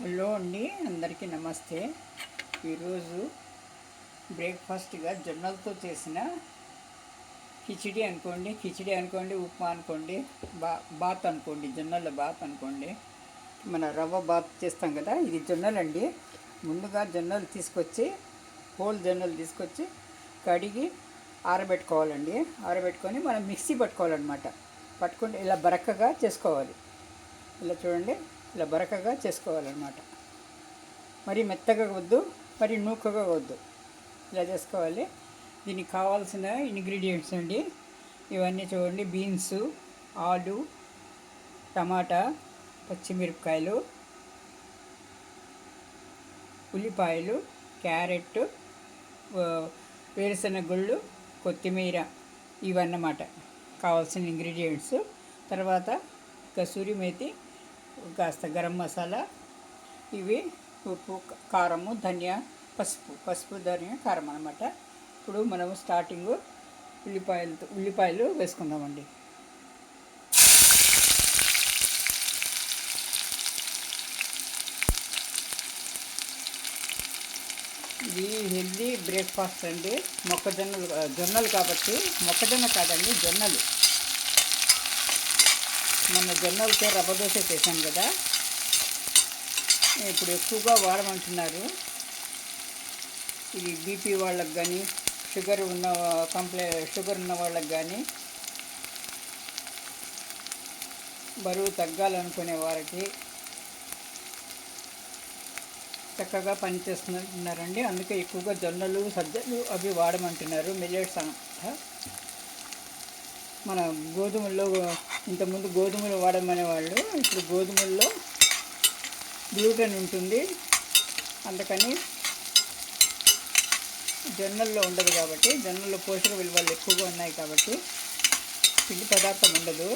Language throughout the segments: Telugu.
హలో అండి, అందరికీ నమస్తే. ఈరోజు బ్రేక్ఫాస్ట్గా జొన్నలతో చేసిన కిచిడి అనుకోండి, ఉప్మా అనుకోండి, బాత్ అనుకోండి, జొన్నల బాత్ అనుకోండి. మన రవ్వ బాత్ చేస్తాం కదా, ఇది జొన్నలండి. ముందుగా జొన్నలు తీసుకొచ్చి హోల్ జొన్నలు తీసుకొచ్చి కడిగి ఆరబెట్టుకోవాలండి. ఆరబెట్టుకొని మనం మిక్సీ పట్టుకోవాలన్నమాట. పట్టుకుంటే ఇలా బరకగా చేసుకోవాలి. ఇలా చూడండి, ఇలా బరకగా చేసుకోవాలన్నమాట. మరి మెత్తగా వద్దు, మరి నూకగా వద్దు, ఇలా చేసుకోవాలి. దీనికి కావాల్సిన ఇంగ్రీడియంట్స్ అండి ఇవన్నీ చూడండి: బీన్స్, ఆలు, టమాటా, పచ్చిమిరపకాయలు, ఉల్లిపాయలు, క్యారెట్, వేరుశనగ గుళ్ళు, కొత్తిమీర, ఇవన్నమాట కావాల్సిన ఇంగ్రీడియంట్స్. తర్వాత కసూరి మేతి, కాస్త గరం మసాలా, ఇవి ఉప్పు, కారము, ధనియా, పసుపు, ధనియా, కారం అన్నమాట. ఇప్పుడు మనము స్టార్టింగ్ ఉల్లిపాయలు వేసుకుందామండి. ఇది హెల్దీ బ్రేక్ఫాస్ట్ అండి. జొన్నలు కాబట్టి, మొక్కజొన్న కాదండి, జొన్నలు. మొన్న జొన్నలతో రవ్వ దోశ చేశాను కదా, ఇప్పుడు ఎక్కువగా వాడమంటున్నారు. ఇది బీపీ వాళ్ళకి కానీ, షుగర్ ఉన్న వాళ్ళకి కానీ, బరువు తగ్గాలనుకునే వారికి చక్కగా పనిచేస్తున్నారండి. అందుకే ఎక్కువగా జొన్నలు, సజ్జలు అవి వాడమంటున్నారు. మిల్లెట్స్ అంట. మన గోధుమల్లో ఇంతకుముందు గోధుమలు వాడమనే వాళ్ళు, ఇప్పుడు గోధుమల్లో గ్లూటెన్ ఉంటుంది, అందుకని జొన్నల్లో ఉండదు. కాబట్టి జొన్నల్లో పోషక విలువలు ఎక్కువగా ఉన్నాయి కాబట్టి పిండి పదార్థం ఉండదు.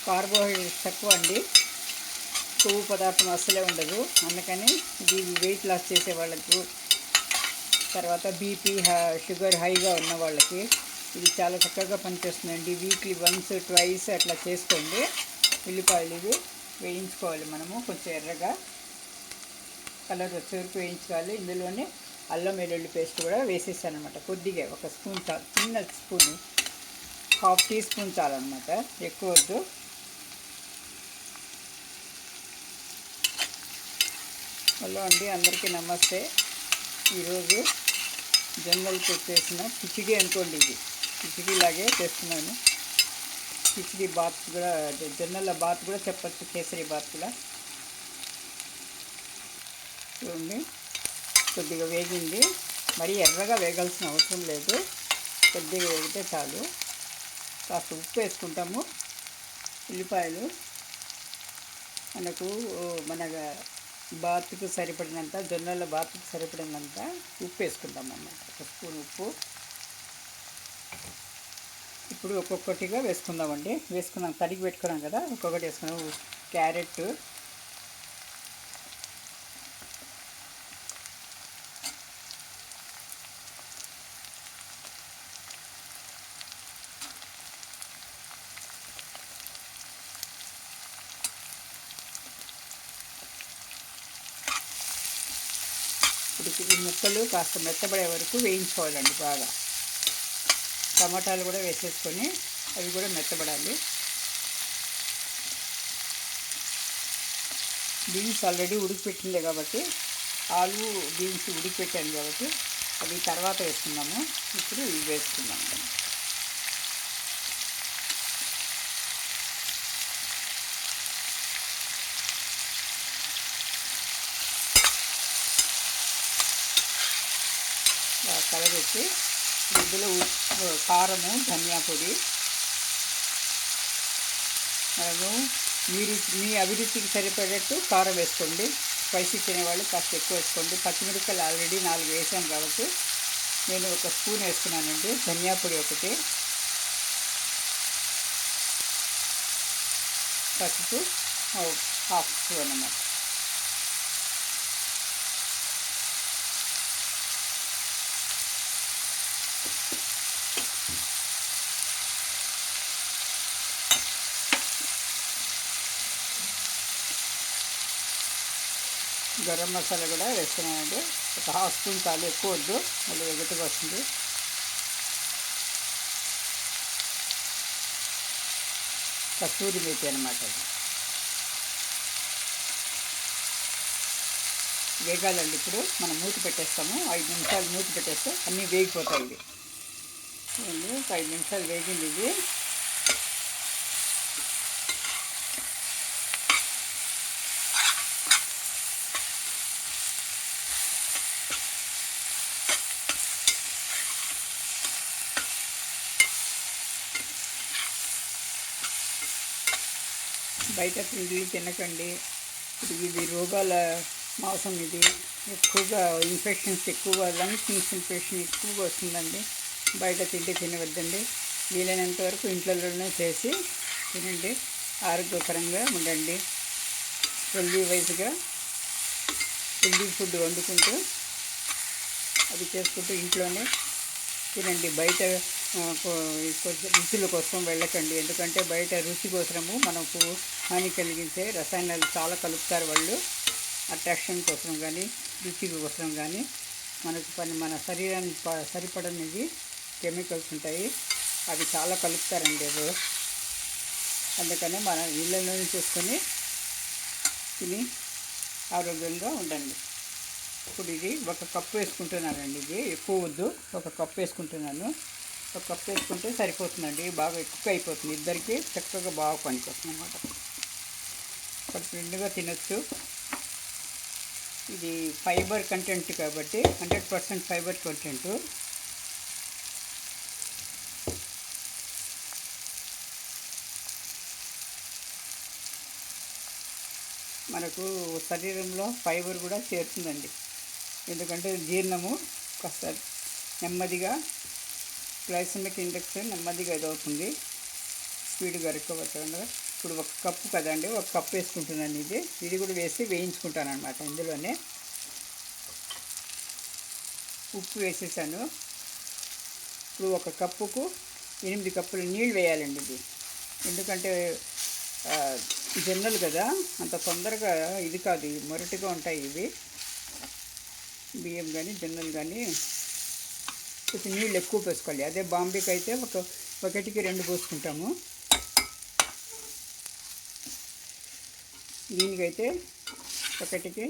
కార్బోహైడ్రేట్స్ తక్కువ అండి, కొవ్వు పదార్థం అస్సలే ఉండదు. అందుకని ఇది వెయిట్ లాస్ చేసే వాళ్ళకు, తర్వాత బీపీ, షుగర్ హైగా ఉన్న వాళ్ళకి ఇది చాలా చక్కగా పనిచేస్తుందండి. వీక్లీ వన్స్, ట్వైస్ అట్లా చేసుకోండి. ఉల్లిపాయలు ఇవి వేయించుకోవాలి మనము, కొంచెం ఎర్రగా కలర్ వచ్చే వరకు వేయించుకోవాలి. ఇందులోనే అల్లం వెల్లుల్లి పేస్ట్ కూడా వేసేసాను అనమాట. కొద్దిగా ఒక స్పూన్ చాలు, చిన్న స్పూన్, 1/2 టీ స్పూన్ చాలన్నమాట, ఎక్కువ వద్దు. హలో అండి, అందరికీ నమస్తే. ఈరోజు జొన్నలతో చేసిన కిచిడి అనుకోండి, ఇది కిచిడిలాగే చేస్తున్నాను. కిచిడి బాత్ కూడా, జొన్నల బాత్ కూడా చెప్పచ్చు, కేసరి బాత్ కూడా. చూడండి, కొద్దిగా వేగింది, మరీ ఎర్రగా వేగాల్సిన అవసరం లేదు, కొద్దిగా వేగితే చాలు. కాస్త ఉప్పు వేసుకుంటాము. ఉల్లిపాయలు మన బాతుకు సరిపడినంత, జొన్నల బాతుకు సరిపడినంత ఉప్పు వేసుకుంటాం అన్నమాట. 1 స్పూన్ ఉప్పు. ఇప్పుడు ఒక్కొక్కటిగా వేసుకుందామండి. తడిగి పెట్టుకున్నాం కదా, ఒక్కొక్కటి వేసుకున్నాము. క్యారెట్, ఇప్పుడు ఈ ముక్కలు కాస్త మెత్తబడే వరకు వేయించుకోవాలండి బాగా. టమాటాలు కూడా వేసేసుకొని అవి కూడా మెత్తబడాలి. బీన్స్ ఆల్రెడీ ఉడికిపెట్టిందే కాబట్టి, ఆలు బీన్స్ ఉడికిపెట్టాను కాబట్టి అవి తర్వాత వేసుకున్నాము. ఇప్పుడు ఇవి వేసుకున్నాము. కలబెట్టి ఇందులో కారము, ధనియా పొడి, మీ అభిరుచికి సరిపడేట్టు కారం వేసుకోండి. స్పైసీ తినేవాళ్ళు కాస్త ఎక్కువ వేసుకోండి. పచ్చిమిరపకాయలు ఆల్రెడీ 4 వేసాం కాబట్టి నేను 1 స్పూన్ వేసుకున్నానండి. ధనియా పొడి 1, పసుపు 1/2 స్పూన్ అన్నమాట. గరం మసాలా కూడా వేస్తున్నానండి. ఒక హాఫ్ స్పూన్ చాలు, ఎక్కువ వద్దు, మళ్ళీ ఎగటిగా వస్తుంది. కస్తూరి మేతి అనమాట ఇది. వేగాలండి. ఇప్పుడు మనం మూత పెట్టేస్తాము. 5 నిమిషాలు మూత పెట్టేస్తే అన్నీ వేగిపోతాయి. ఇది ఒక 5 నిమిషాలు వేగింది ఇది. బయట తిండి తినకండి. ఇది రోగాల మాంసం. ఇది ఎక్కువగా ఇన్ఫెక్షన్స్, ఎక్కువగా లంగ్స్ ఇన్ఫెక్షన్ ఎక్కువగా వస్తుందండి. బయట తిండి తినవద్దండి. వీలైనంత వరకు ఇంట్లోనే చేసి తినండి. ఆరోగ్యకరంగా ఉండండి. హెల్దీ వైజ్గా హెల్దీ ఫుడ్ వండుకుంటూ అది చేసుకుంటూ ఇంట్లోనే తినండి. బయట రుచుల కోసం వెళ్ళకండి. ఎందుకంటే బయట రుచి కోసము మనకు హాని కలిగించే రసాయనాలు చాలా కలుపుతారు వాళ్ళు. అట్రాక్షన్ కోసం కానీ, రుచి కోసం కానీ, మన శరీరానికి సరిపడనివి కెమికల్స్ ఉంటాయి. అవి చాలా కలుపుతారండి ఏదో. అందుకని మనం ఇళ్ళలోనే చేసుకొని తిని ఆరోగ్యంగా ఉండండి. ఇప్పుడు ఇది 1 కప్పు వేసుకుంటున్నానండి. ఇది ఎక్కువ వద్దు, 1 కప్పు వేసుకుంటున్నాను. 1 కప్పు వేసుకుంటే సరిపోతుందండి. బాగా ఎక్కువ అయిపోతుంది, ఇద్దరికి చక్కగా బాగా పనికొస్తుంది అన్నమాట. కడుపు నిండుగా తినచ్చు. ఇది ఫైబర్ కంటెంట్ కాబట్టి 100% ఫైబర్ కంటెంట్. మనకు శరీరంలో ఫైబర్ కూడా చేరుతుందండి. ఎందుకంటే జీర్ణము కాస్త నెమ్మదిగా, గ్లైసెమిక్ ఇండెక్స్ నెమ్మదిగా ఇదవుతుంది, స్పీడ్గా రికవర్ అవ్వకుండా. ఇప్పుడు 1 కప్పు కదండి, 1 కప్పు వేసుకుంటున్నాను. ఇది కూడా వేసి వేయించుకుంటాను అనమాట. ఇందులోనే ఉప్పు వేసేసాను. ఇప్పుడు 1 కప్పుకు 8 కప్పులు నీళ్ళు వేయాలండి. ఇది ఎందుకంటే జొన్నలు కదా, అంత తొందరగా ఇది కాదు, మొరటుగా ఉంటాయి ఇవి. బియ్యం కానీ జొన్నలు కానీ కొంచెం నీళ్ళు ఎక్కువ పోసుకోవాలి. అదే బాంబేకి అయితే 1కి 2 పోసుకుంటాము. దీనికైతే 1కి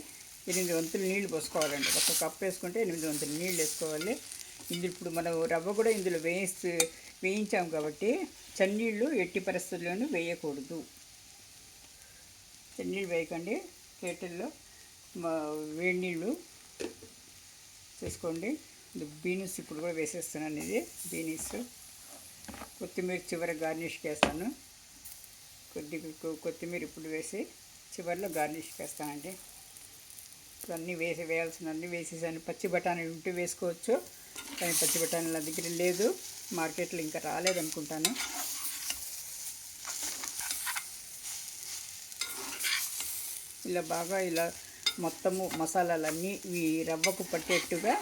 8 వంతులు నీళ్ళు పోసుకోవాలండి. 1 కప్పు వేసుకుంటే 8 వంతులు నీళ్ళు వేసుకోవాలి. ఇప్పుడు మనం రవ్వ కూడా ఇందులో వేయించాం కాబట్టి చన్నీళ్ళు ఎట్టి పరిస్థితుల్లోనూ వేయకూడదు. చన్నీళ్ళు వేయకండి. కేటల్లో వేడి నీళ్ళు వేసుకోండి. బీన్స్ ఇప్పుడు కూడా వేసేస్తున్నాను. ఇది బీన్స్, కొత్తిమీర చివరి గార్నిష్కి వేస్తాను. కొత్తిమీర ఇప్పుడు వేసి చివరిలో గార్నిష్కి వేస్తానండి. ఇప్పుడు అన్నీ వేయాల్సినవన్నీ వేసేసాను. పచ్చి బఠానీలు ఉంటే వేసుకోవచ్చు, కానీ పచ్చి బఠానీల దగ్గర లేదు, మార్కెట్లో ఇంకా రాలేదనుకుంటాను. ఇలా బాగా ఇలా మొత్తము మసాలాలన్నీ ఈ రవ్వకు పట్టేట్టుగా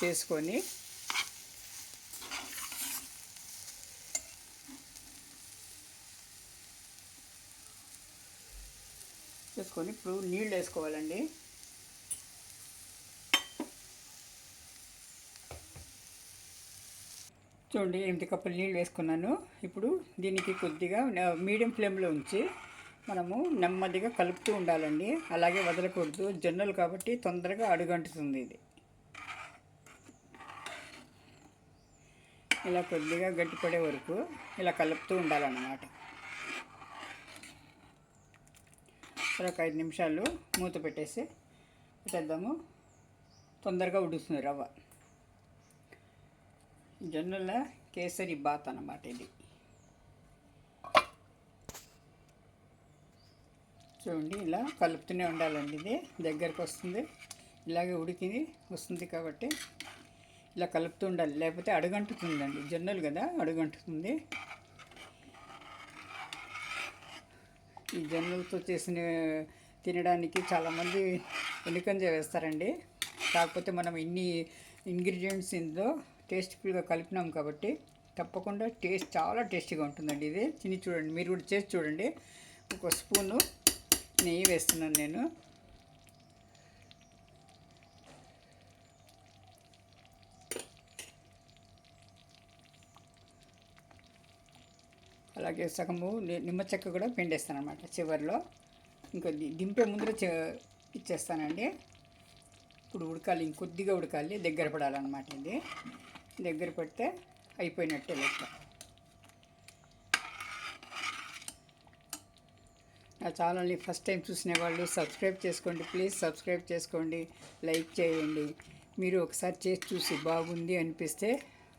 చేసుకొని ఇప్పుడు నీళ్ళు వేసుకోవాలండి. చూడండి 8 కప్పులు నీళ్ళు వేసుకున్నాను. ఇప్పుడు దీనికి కొద్దిగా మీడియం ఫ్లేమ్లో ఉంచి మనము నెమ్మదిగా కలుపుతూ ఉండాలండి. అలాగే వదలకూడదు, జొన్నలు కాబట్టి తొందరగా అడుగంటుతుంది. ఇది ఇలా కొద్దిగా గట్టిపడే వరకు ఇలా కలుపుతూ ఉండాలన్నమాట. ఒక 5 నిమిషాలు మూత పెట్టేసి పెట్టేద్దాము. తొందరగా ఉడుకుతుంది రవ్వ. జొన్నల కేసరి బాత్ అన్నమాట ఇది. చూడండి ఇలా కలుపుతూనే ఉండాలండి. ఇది దగ్గరకు వస్తుంది, ఇలాగే ఉడికి వస్తుంది కాబట్టి ఇలా కలుపుతూ ఉండాలి, లేకపోతే అడుగంటుతుందండి. జొన్నలు కదా, అడుగంటుతుంది. ఈ జొన్నలతో చేసిన తినడానికి చాలామంది ఎన్నికంజ వేస్తారండి. కాకపోతే మనం ఇన్ని ఇంగ్రీడియంట్స్ ఇందులో టేస్ట్ఫుల్గా కలిపినాం కాబట్టి తప్పకుండా చాలా టేస్టీగా ఉంటుందండి. ఇది తిని చూడండి, మీరు కూడా చేసి చూడండి. 1 స్పూను నెయ్యి వేస్తున్నాను నేను. అలాగే సగము నిమ్మ చెక్క కూడా పిండేస్తాను అనమాట చివరిలో. ఇంకా దింపే ముందర ఇచ్చేస్తానండి. ఇప్పుడు ఉడకాలి, ఇంకొద్దిగా ఉడకాలి, దగ్గర పడాలన్నమాట. ఇది దగ్గర పడితే అయిపోయినట్టే లెక్క. నా ఛానల్ని ఫస్ట్ టైం చూసిన వాళ్ళు సబ్స్క్రైబ్ చేసుకోండి, ప్లీజ్ సబ్స్క్రైబ్ చేసుకోండి, లైక్ చేయండి. మీరు ఒకసారి చేసి చూసి బాగుంది అనిపిస్తే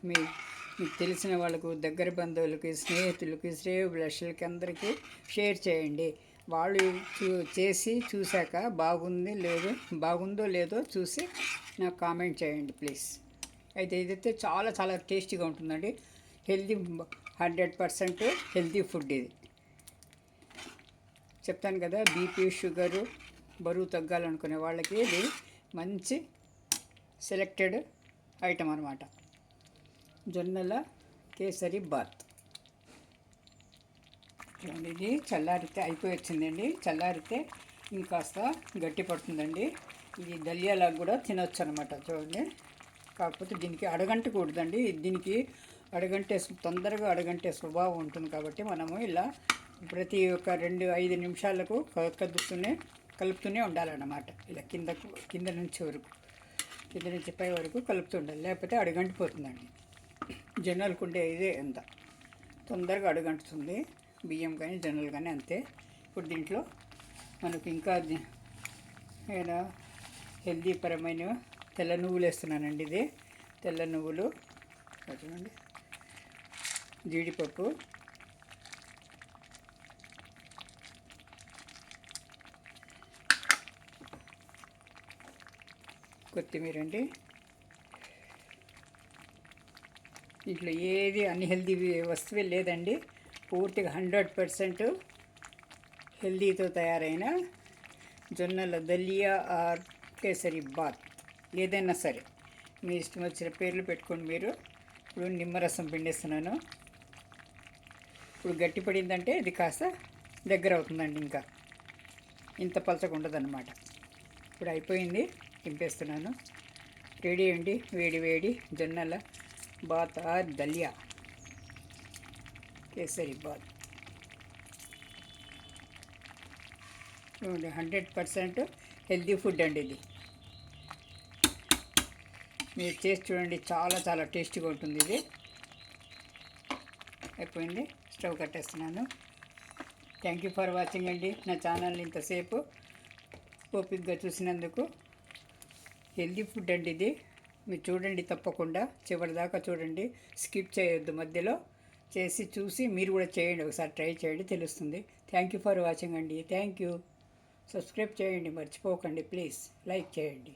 మీకు తెలిసిన వాళ్ళకు, దగ్గర బంధువులకి, స్నేహితులకి, శ్రేయోభిలాషులకి అందరికీ షేర్ చేయండి. వాళ్ళు చేసి చూశాక బాగుందో లేదో చూసి నాకు కామెంట్ చేయండి ప్లీజ్. అయితే ఇదైతే చాలా చాలా టేస్టీగా ఉంటుందండి. హెల్తీ 100% హెల్తీ ఫుడ్ ఇది. చెప్తాను కదా, బీపీ, షుగరు, బరువు తగ్గాలనుకునే వాళ్ళకి ఇది మంచి సెలెక్టెడ్ ఐటమ్ అనమాట. జొన్నల కేసరి బాత్. ఇది చల్లారితే అయిపోయి వచ్చిందండి. చల్లారితే ఇంకాస్త గట్టి పడుతుందండి. ఇది దలియాలాగా కూడా తినొచ్చు అనమాట. చూడండి, కాకపోతే దీనికి అడగంటకూడదండి. దీనికి తొందరగా అడగంటే స్వభావం ఉంటుంది కాబట్టి మనము ఇలా ప్రతి ఒక్క 2-5 నిమిషాలకు కలుపుతూనే ఉండాలన్నమాట. ఇలా కింద నుంచి పై వరకు కలుపుతూ ఉండాలి, లేకపోతే అడుగంటిపోతుందండి. జొన్నలకు ఉండే ఇదే ఎంత తొందరగా అడుగంటుతుంది. బియ్యం కానీ జొన్నలు కానీ అంతే. ఇప్పుడు దీంట్లో మనకు ఇంకా ఏదైనా హెల్దీ పరమైన తెల్ల నువ్వులు వేస్తున్నానండి. ఇది తెల్ల నువ్వులు, చూడండి, జీడిపప్పు, కొత్తిమీర అండి. ఇంట్లో ఏది అన్హెల్దీ వస్తువే లేదండి. పూర్తిగా 100% హెల్దీతో తయారైన జొన్నల దలియా ఆర్ కేసరి బాత్. ఏదైనా సరే మీ ఇష్టం వచ్చిన పేర్లు పెట్టుకోండి మీరు. ఇప్పుడు నిమ్మరసం పిండేస్తున్నాను. ఇప్పుడు గట్టి పడిందంటే ఇది కాస్త దగ్గర అవుతుందండి. ఇంకా ఇంత పలచగా ఉండదన్నమాట. ఇప్పుడు అయిపోయింది, దింపేస్తున్నాను. రెడీ అండి, వేడి జొన్నల బాత్ ఆర్ దలియా కేసరి బాత్. 100% హెల్తీ ఫుడ్ అండి ఇది. మీరు చేసి చూడండి, చాలా చాలా టేస్టీగా ఉంటుంది ఇది. అయిపోయింది, స్టవ్ కట్టేస్తున్నాను. థ్యాంక్ యూ ఫర్ వాచింగ్ అండి. నా ఛానల్ని ఇంతసేపు ఓపికగా చూసినందుకు. హెల్దీ ఫుడ్ అండి ఇది. మీరు చూడండి, తప్పకుండా చివరిదాకా చూడండి, స్కిప్ చేయొద్దు. మధ్యలో చూసి మీరు కూడా చేయండి, ఒకసారి ట్రై చేయండి, తెలుస్తుంది. థ్యాంక్ యూ ఫర్ వాచింగ్ అండి. Thank you. సబ్స్క్రైబ్ చేయండి, మర్చిపోకండి, ప్లీజ్ లైక్ చేయండి.